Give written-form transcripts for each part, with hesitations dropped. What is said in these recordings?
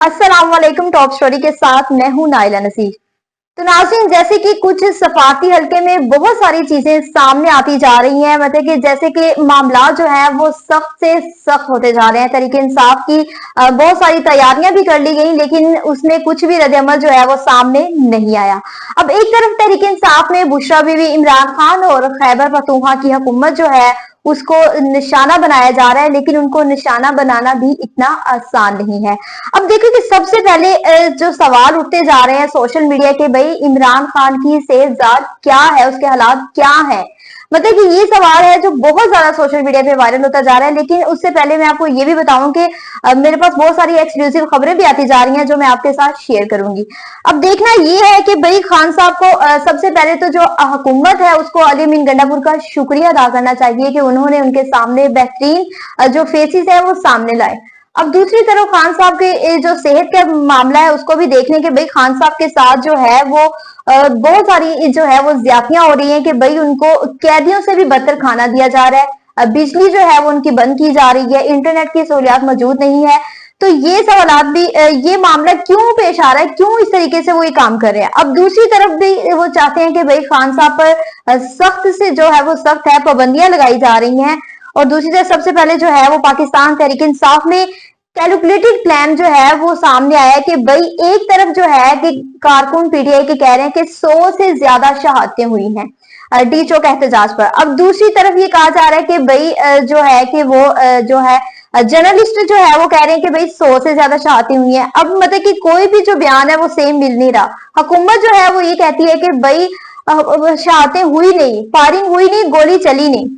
अस्सलाम वालेकुम। Top story के साथ मैं हूं नाइला नसीर। तो नाज़रीन, जैसे कि कुछ सफारती हल्के में बहुत सारी चीजें सामने आती जा रही हैं, मतलब कि जैसे कि मामला जो है वो सख्त से सख्त होते जा रहे हैं। तरीके इंसाफ की बहुत सारी तैयारियां भी कर ली गई, लेकिन उसमें कुछ भी रद्द-ए-अमल जो है वो सामने नहीं आया। अब एक तरफ तरीके इंसाफ में बुशरा बीवी, इमरान खान और खैबर पख्तूनख्वा की हुकूमत जो है उसको निशाना बनाया जा रहा है, लेकिन उनको निशाना बनाना भी इतना आसान नहीं है। अब देखो कि सबसे पहले जो सवाल उठते जा रहे हैं सोशल मीडिया के, भाई इमरान खान की सेहत क्या है, उसके हालात क्या है, मतलब कि ये सवाल है जो बहुत ज्यादा सोशल मीडिया पे वायरल होता जा रहा है। लेकिन उससे पहले मैं आपको ये भी बताऊं कि मेरे पास बहुत सारी एक्सक्लूसिव खबरें भी आती जा रही हैं जो मैं आपके साथ शेयर करूंगी। अब देखना ये है कि भाई खान साहब को सबसे पहले तो जो हुकूमत है उसको अली अमीन गंडापुर का शुक्रिया अदा करना चाहिए कि उन्होंने उनके सामने बेहतरीन जो फेसिस है वो सामने लाए। अब दूसरी तरफ खान साहब के जो सेहत का मामला है उसको भी देखने के, भाई खान साहब के साथ जो है वो बहुत सारी जो है वो ज्यादतियां हो रही हैं कि भाई उनको कैदियों से भी बदतर खाना दिया जा रहा है, बिजली जो है वो उनकी बंद की जा रही है, इंटरनेट की सहूलियात मौजूद नहीं है। तो ये सवालात भी, ये मामला क्यों पेश आ रहा है, क्यों इस तरीके से वो ये काम कर रहे हैं। अब दूसरी तरफ भी वो चाहते हैं कि भाई खान साहब पर सख्त से जो है वो सख्त है पाबंदियां लगाई जा रही हैं। और दूसरी तरफ सबसे पहले जो है वो पाकिस्तान तहरीक इंसाफ में कैलकुलेटेड प्लान जो है वो सामने आया है कि भाई एक तरफ जो है कि कारकुन पीटीआई के कह रहे हैं कि 100 से ज्यादा शहादतें हुई हैं डी चौक एहतजाज पर। अब दूसरी तरफ ये कहा जा रहा है कि भाई जो है कि वो जो है जर्नलिस्ट जो है वो कह रहे हैं कि भाई 100 से ज्यादा शहादतें हुई हैं। अब मतलब कि कोई भी जो बयान है वो सेम मिल नहीं रहा। हुकूमत जो है वो ये कहती है कि भाई शहादतें हुई नहीं, फायरिंग हुई नहीं, गोली चली नहीं।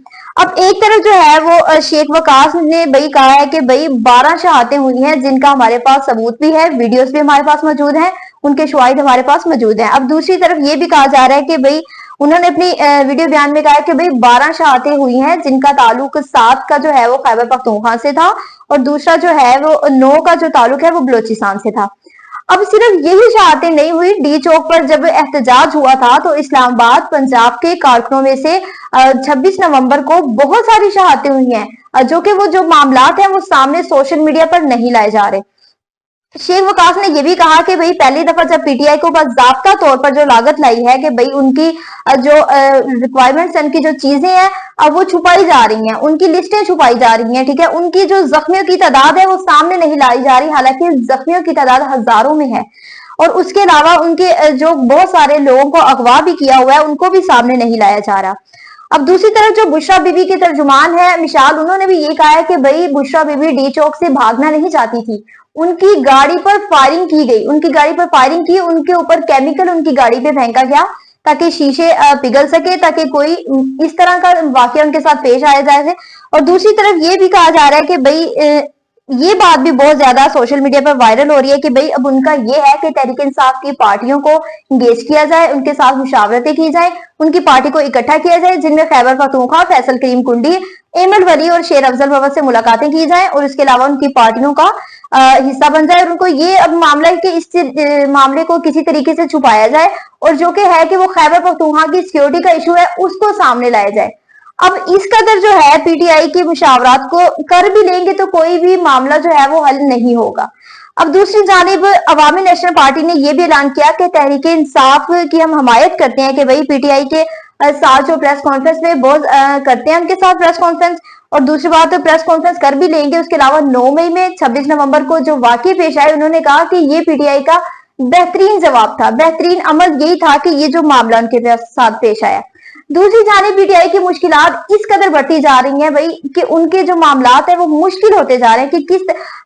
अब एक तरफ जो है वो शेख वकास ने भाई कहा है कि भाई 12 शहादतें हुई हैं जिनका हमारे पास सबूत भी है, वीडियोस भी हमारे पास मौजूद हैं, उनके शवाहिद हमारे पास मौजूद हैं। अब दूसरी तरफ ये भी कहा जा रहा है कि भाई उन्होंने अपनी वीडियो बयान में कहा है कि भाई 12 शहादतें हुई हैं जिनका ताल्लुक 7 का जो है वो खैबर पख्तूनख्वा से था और दूसरा जो है वो 9 का जो ताल्लुक है वो बलोचिस्तान से था। अब सिर्फ यही शहादतें नहीं हुई, डी चौक पर जब एहतजाज हुआ था तो इस्लामाबाद पंजाब के कारकुनों में से 26 नवंबर को बहुत सारी शहादतें हुई हैं, जो कि वो जो मामलात हैं वो सामने सोशल मीडिया पर नहीं लाए जा रहे। शेख वकास ने यह भी कहा कि भाई पहली दफा जब पीटीआई को बाकायदा तौर पर जो लागत लाई है कि भाई उनकी जो रिक्वायरमेंट्स उनकी जो चीजें हैं अब वो छुपाई जा रही हैं, उनकी लिस्टें छुपाई जा रही हैं, ठीक है, उनकी जो जख्मियों की तादाद है वो सामने नहीं लाई जा रही, हालांकि जख्मियों की तादाद हजारों में है। और उसके अलावा उनके जो बहुत सारे लोगों को अगवा भी किया हुआ है उनको भी सामने नहीं लाया जा रहा। अब दूसरी तरफ जो बुशरा बीबी के तर्जुमान है मिशाल, उन्होंने भी ये कहा है कि भाई बुशरा बीबी डी चौक से भागना नहीं चाहती थी, उनकी गाड़ी पर फायरिंग की गई, उनकी गाड़ी पर फायरिंग की, उनके ऊपर केमिकल उनकी गाड़ी पे फेंका गया ताकि शीशे पिघल सके, ताकि कोई इस तरह का वाकया उनके साथ पेश आया जाए। और दूसरी तरफ ये भी कहा जा रहा है कि भाई ये बात भी बहुत ज्यादा सोशल मीडिया पर वायरल हो रही है कि भाई अब उनका ये है कि तहरीक इंसाफ की पार्टियों को इंगेज किया जाए, उनके साथ मुशावरतें की जाए, उनकी पार्टी को इकट्ठा किया जाए, जिनमें खैबर पख्तूनख्वा, फैसल करीम कुंडी, अहमद वली और शेर अफजल भगत से मुलाकातें की जाए और इसके अलावा उनकी पार्टियों का हिस्सा बन जाए और उनको ये अब मामला के इस मामले को किसी तरीके से छुपाया जाए और जो कि है कि वो खैबर पख्तूनख्वा की सिक्योरिटी का इशू है उसको सामने लाया जाए। अब इस कदर जो है पीटीआई की मुशावरात को कर भी लेंगे तो कोई भी मामला जो है वो हल नहीं होगा। अब दूसरी जानिब अवामी नेशनल पार्टी ने यह भी ऐलान किया कि तहरीक इंसाफ की हम हमायत करते हैं कि भाई पीटीआई के साथ जो प्रेस कॉन्फ्रेंस में बहुत करते हैं उनके साथ प्रेस कॉन्फ्रेंस, और दूसरी बात तो प्रेस कॉन्फ्रेंस कर भी लेंगे। उसके अलावा 9 मई में 26 नवंबर को जो वाकये पेश आए उन्होंने कहा कि ये पीटीआई का बेहतरीन जवाब था, बेहतरीन अमल यही था कि ये जो मामला उनके साथ पेश आया। दूसरी जानिब पीटीआई की मुश्किलात इस कदर बढ़ती जा रही हैं भाई कि उनके जो मामलात है वो मुश्किल होते जा रहे हैं कि किस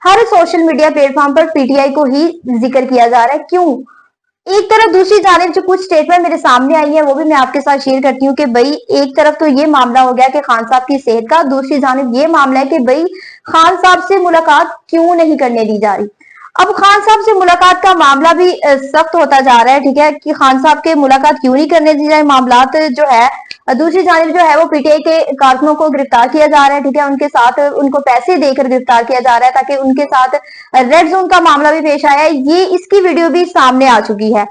हर सोशल मीडिया प्लेटफॉर्म पर पीटीआई को ही जिक्र किया जा रहा है, क्यों। एक तरफ दूसरी जानिब जो कुछ स्टेटमेंट मेरे सामने आई है वो भी मैं आपके साथ शेयर करती हूँ कि भाई एक तरफ तो ये मामला हो गया कि खान साहब की सेहत का, दूसरी जानिब ये मामला है कि भाई खान साहब से मुलाकात क्यों नहीं करने दी जा रही। अब खान साहब से मुलाकात का मामला भी सख्त होता जा रहा है, ठीक है, कि खान साहब के मुलाकात क्यों नहीं करने दी जाए मामलात जो है। दूसरी जानिब जो है वो पीटीआई के कारकुनों को गिरफ्तार किया जा रहा है, ठीक है, उनके साथ उनको पैसे देकर गिरफ्तार किया जा रहा है ताकि उनके साथ रेड जोन का मामला भी पेश आया है, ये इसकी वीडियो भी सामने आ चुकी है।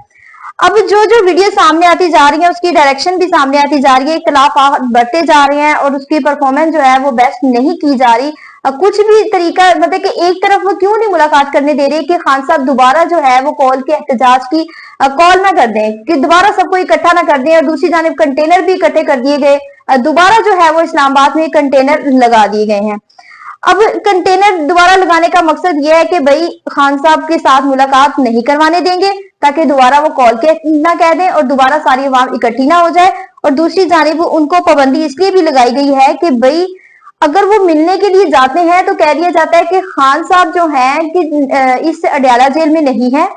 अब जो जो वीडियो सामने आती जा रही है उसकी डायरेक्शन भी सामने आती जा रही है, इख्तलाफ बढ़ते जा रहे हैं और उसकी परफॉर्मेंस जो है वो बेस्ट नहीं की जा रही। कुछ भी तरीका, मतलब कि एक तरफ वो क्यों नहीं मुलाकात करने दे रहे कि खान साहब दोबारा जो है वो कॉल के एहतजाज की कॉल ना कर दें, कि दोबारा सबको इकट्ठा ना कर दें। और दूसरी जानिब कंटेनर भी इकट्ठे कर दिए गए, दोबारा जो है वो इस्लामाबाद में कंटेनर लगा दिए गए हैं। अब कंटेनर दोबारा लगाने का मकसद यह है कि भाई खान साहब के साथ मुलाकात नहीं करवाने देंगे, ताकि दोबारा वो कॉल के ना कह दें और दोबारा सारी अवाम इकट्ठी ना हो जाए। और दूसरी जानिब उनको पाबंदी इसलिए भी लगाई गई है कि भाई अगर वो मिलने के लिए जाते हैं तो कह दिया जाता है कि खान साहब जो हैं कि इस अडयाला जेल में नहीं है,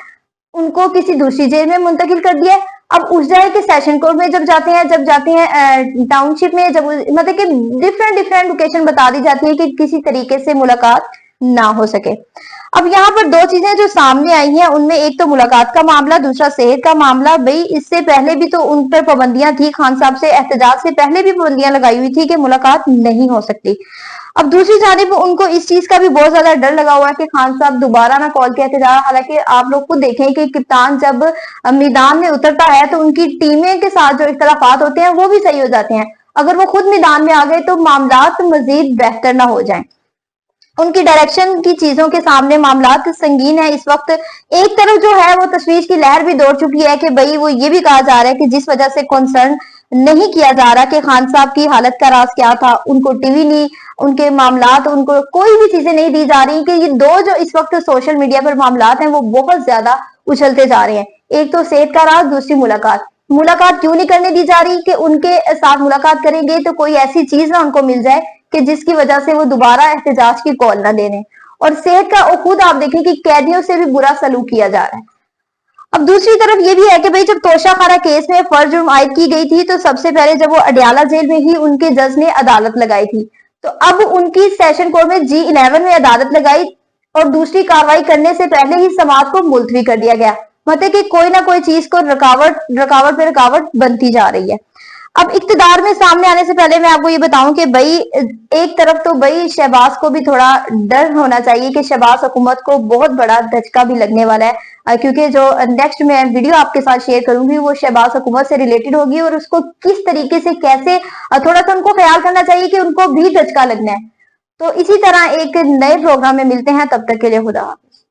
उनको किसी दूसरी जेल में मुंतकिल कर दिया है। अब उस जगह के सेशन कोर्ट में जब जाते हैं टाउनशिप में, जब मतलब कि डिफरेंट लोकेशन बता दी जाती है कि किसी तरीके से मुलाकात ना हो सके। अब यहाँ पर दो चीजें जो सामने आई हैं, उनमें एक तो मुलाकात का मामला, दूसरा सेहत का मामला। भाई इससे पहले भी तो उन पर पाबंदियां थी, खान साहब से एहतजाज से पहले भी पाबंदियां लगाई हुई थी कि मुलाकात नहीं हो सकती। अब दूसरी जानिब उनको इस चीज का भी बहुत ज्यादा डर लगा हुआ है कि खान साहब दोबारा ना कॉल के एहतजाज। हालांकि आप लोग खुद देखें कि कप्तान जब मैदान में उतरता है तो उनकी टीमें के साथ जो इख्तलाफात होते हैं वो भी सही हो जाते हैं। अगर वो खुद मैदान में आ गए तो मामलात मजीद बेहतर ना हो जाएं। उनकी डायरेक्शन की चीजों के सामने मामलात संगीन है इस वक्त। एक तरफ जो है वो तशवीश की लहर भी दौड़ चुकी है कि भाई वो ये भी कहा जा रहा है कि जिस वजह से कंसर्न नहीं किया जा रहा कि खान साहब की हालत का राज क्या था, उनको टीवी नहीं, उनके मामलात, उनको कोई भी चीजें नहीं दी जा रही, कि ये दो जो इस वक्त सोशल मीडिया पर मामलात हैं वो बहुत ज्यादा उछलते जा रहे हैं। एक तो सेहत का राज, दूसरी मुलाकात क्यों नहीं करने दी जा रही कि उनके साथ मुलाकात करेंगे तो कोई ऐसी चीज ना उनको मिल जाए कि जिसकी वजह से वो दोबारा एहतजाज की कॉल ना दे दें। और सेहत का खुद आप देखें कि कैदियों से भी बुरा सलूक किया जा रहा है। अब दूसरी तरफ ये भी है कि भाई जब तोशाखाना केस में फर्ज जुर्म आयद की गई थी तो सबसे पहले जब वो अडयाला जेल में ही उनके जज ने अदालत लगाई थी, तो अब उनकी सेशन कोर्ट में G11 में अदालत लगाई और दूसरी कार्रवाई करने से पहले ही समाअत को मुलतवी कर दिया गया। मतलब कि कोई ना कोई चीज को रकावट पे रकावट बनती जा रही है। अब इक्तदार में सामने आने से पहले मैं आपको ये बताऊं कि भाई एक तरफ तो भाई शहबाज को भी थोड़ा डर होना चाहिए कि शहबाज हुकूमत को बहुत बड़ा धचका भी लगने वाला है, क्योंकि जो नेक्स्ट मैं वीडियो आपके साथ शेयर करूंगी वो शहबाज हुकूमत से रिलेटेड होगी और उसको किस तरीके से कैसे थोड़ा सा उनको ख्याल करना चाहिए कि उनको भी धचका लगना है। तो इसी तरह एक नए प्रोग्राम में मिलते हैं, तब तक के लिए खुदा।